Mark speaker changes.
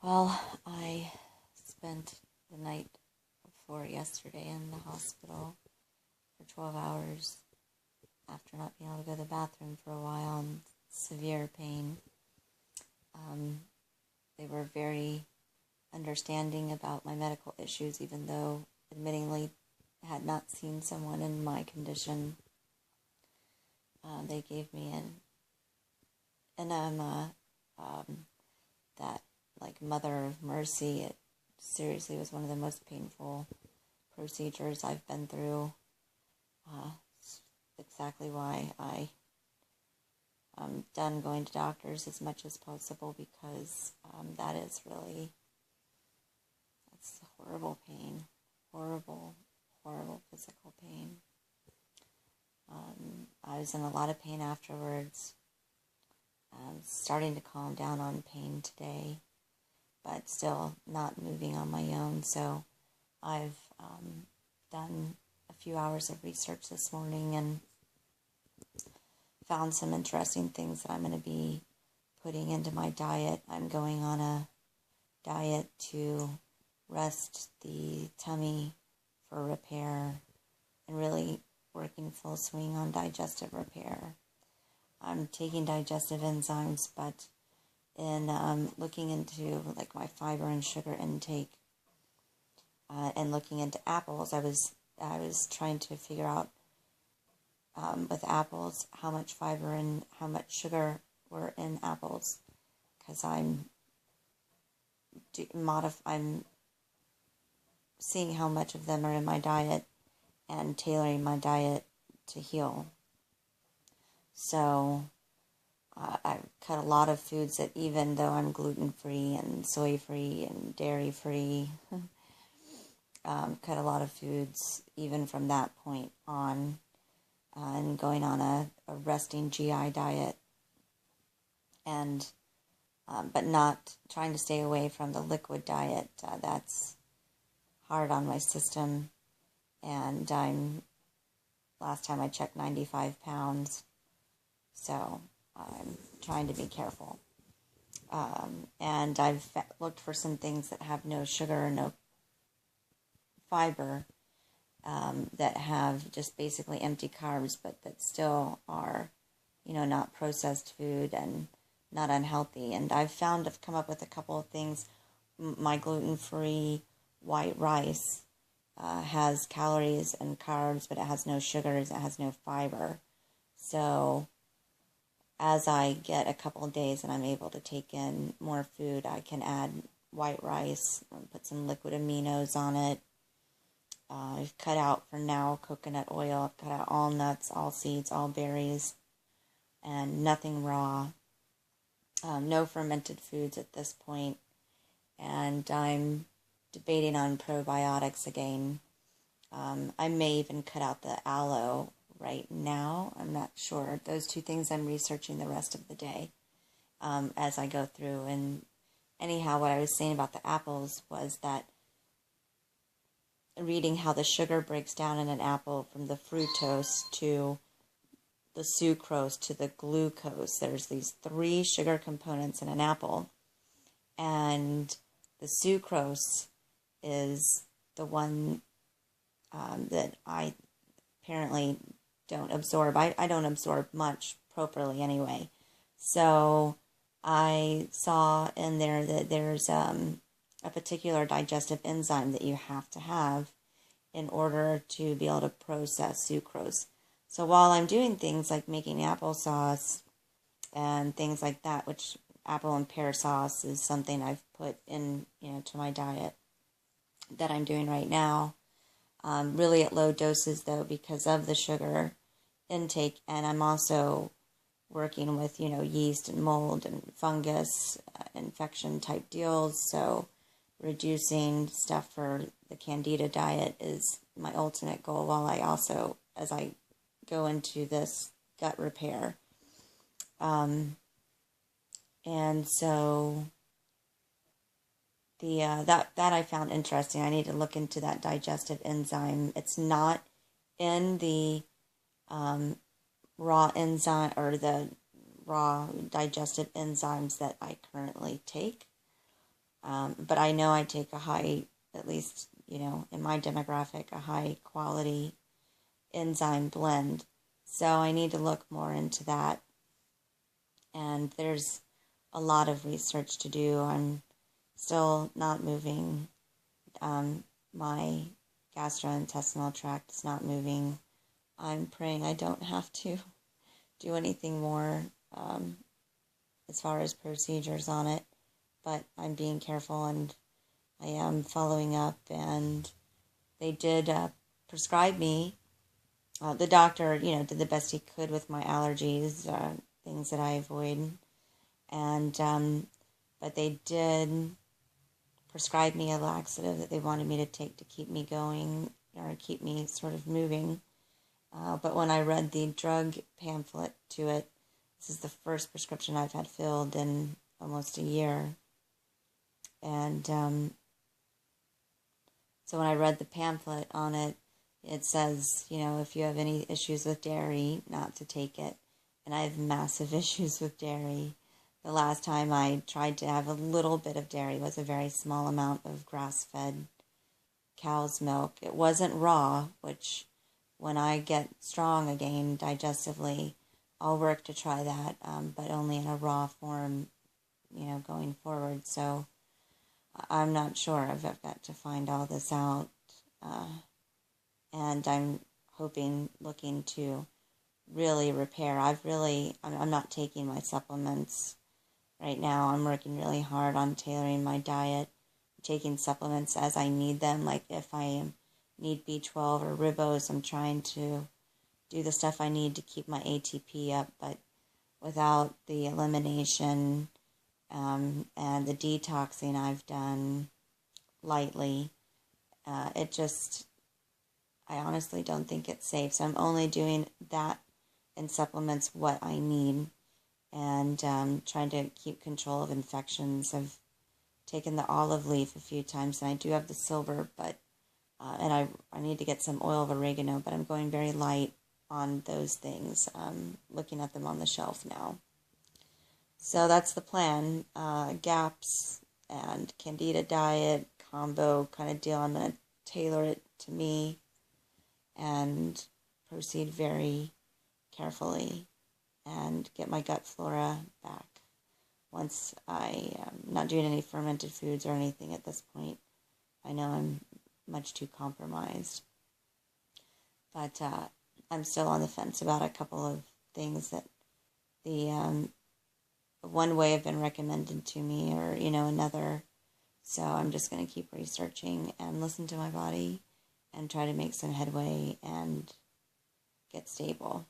Speaker 1: Well, I spent the night before yesterday in the hospital for 12 hours after not being able to go to the bathroom for a while in severe pain. They were very understanding about my medical issues, even though admittingly had not seen someone in my condition. They gave me an enema that, like Mother of Mercy, it seriously was one of the most painful procedures I've been through. It's exactly why I'm done going to doctors as much as possible, because that's horrible pain, horrible physical pain. I was in a lot of pain afterwards. Starting to calm down on pain today, but still not moving on my own. So I've done a few hours of research this morning and found some interesting things that I'm going to be putting into my diet. I'm going on a diet to rest the tummy for repair and really working full swing on digestive repair. I'm taking digestive enzymes, but in looking into like my fiber and sugar intake and looking into apples, I was trying to figure out with apples how much fiber and how much sugar were in apples, because I'm seeing how much of them are in my diet and tailoring my diet to heal. So I've cut a lot of foods that, even though I'm gluten-free and soy-free and dairy-free, cut a lot of foods even from that point on, and going on a resting GI diet, and but not trying to stay away from the liquid diet. That's hard on my system, and last time I checked 95 pounds, so I'm trying to be careful. And I've looked for some things that have no sugar, no fiber, that have just basically empty carbs, but that still are, not processed food and not unhealthy. And I've come up with a couple of things. My gluten-free white rice has calories and carbs, but it has no sugars, it has no fiber. So as I get a couple of days and I'm able to take in more food, I can add white rice, put some liquid aminos on it. I've cut out, for now, coconut oil. I've cut out all nuts, all seeds, all berries, and nothing raw. No fermented foods at this point. And I'm debating on probiotics again. I may even cut out the aloe right now. I'm not sure. Those two things I'm researching the rest of the day as I go through. And anyhow, what I was saying about the apples was that reading how the sugar breaks down in an apple from the fructose to the sucrose to the glucose. There's these 3 sugar components in an apple, and the sucrose is the one that I apparently don't absorb. I don't absorb much properly anyway. So I saw in there that there's a particular digestive enzyme that you have to have in order to be able to process sucrose. So while I'm doing things like making applesauce and things like that, which apple and pear sauce is something I've put in, to my diet that I'm doing right now, really at low doses though, because of the sugar intake. And I'm also working with, yeast and mold and fungus infection type deals. So reducing stuff for the candida diet is my ultimate goal, while I also, as I go into this gut repair. And so the that I found interesting. I need to look into that digestive enzyme. It's not in the raw enzyme or the raw digestive enzymes that I currently take. But I know I take a high, at least, in my demographic, a high quality enzyme blend. So I need to look more into that. And there's a lot of research to do. I'm still not moving. My gastrointestinal tract is not moving. I'm praying I don't have to do anything more as far as procedures on it, but I'm being careful and I am following up, and they did prescribe me. The doctor, did the best he could with my allergies, things that I avoid, and but they did prescribe me a laxative that they wanted me to take to keep me going or keep me sort of moving. But when I read the drug pamphlet to it, this is the first prescription I've had filled in almost a year. And so when I read the pamphlet on it, it says, if you have any issues with dairy, not to take it. And I have massive issues with dairy. The last time I tried to have a little bit of dairy was a very small amount of grass-fed cow's milk. It wasn't raw, which when I get strong again digestively, I'll work to try that, but only in a raw form, going forward. So I'm not sure. I've got to find all this out. And I'm looking to really repair. I'm not taking my supplements right now. I'm working really hard on tailoring my diet, taking supplements as I need them. Like if I need B12 or ribose, I'm trying to do the stuff I need to keep my ATP up, but without the elimination and the detoxing I've done lightly, I honestly don't think it's safe. So I'm only doing that in supplements what I need, and trying to keep control of infections. I've taken the olive leaf a few times, and I do have the silver, but and I need to get some oil of oregano, but I'm going very light on those things, looking at them on the shelf now. So that's the plan. GAPS and candida diet combo kind of deal. I'm going to tailor it to me and proceed very carefully and get my gut flora back. Once I am not doing any fermented foods or anything at this point, I know I'm much too compromised. But I'm still on the fence about a couple of things that the one way have been recommended to me, or another. So I'm just going to keep researching and listen to my body and try to make some headway and get stable.